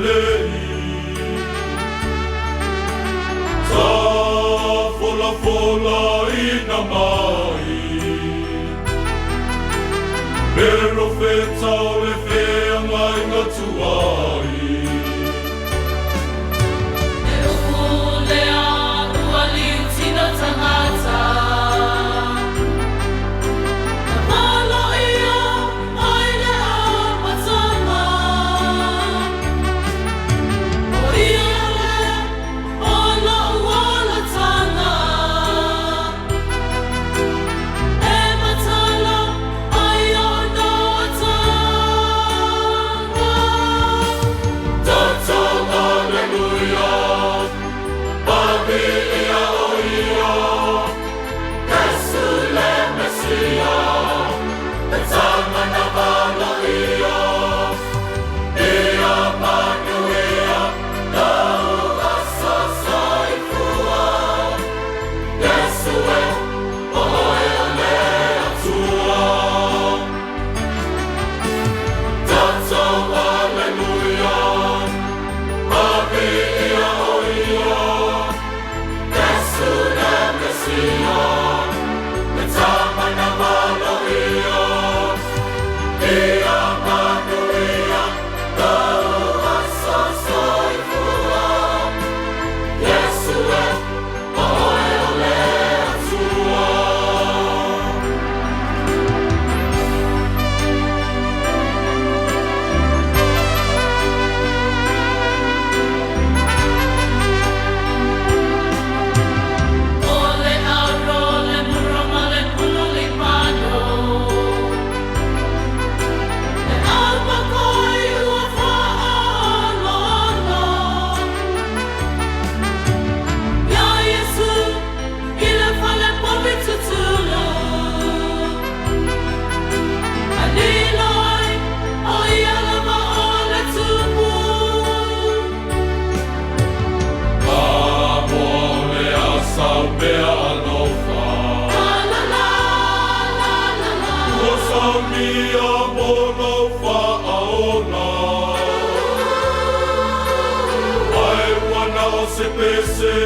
lelei sa fola ina mai pero feta o le fea mai na tuai e o kule a ua liu tina tangata na malo ia ai le a matama o ia le o la uala tana e matala ai o no tana Tata Alleluia Babi ia o ia Yesu le Mesia E tama na mana ia Ia manuia Nau asa saifua Yesu e oe o le atua Tata Alleluia Babi ia o ia Yesu le Mesia E tama na mana ia Ia manuia Nau asa saifua Yesu e oe o le atua Ole aro le murama le pulu le pano e alma koi ua whaalono Ia Yesu i le whale pomi tutulu a niloi o ia lama o le tupu Amo le asau mea alofa La la la la la la Ua sau mia mono whaaona Ai wana o se pese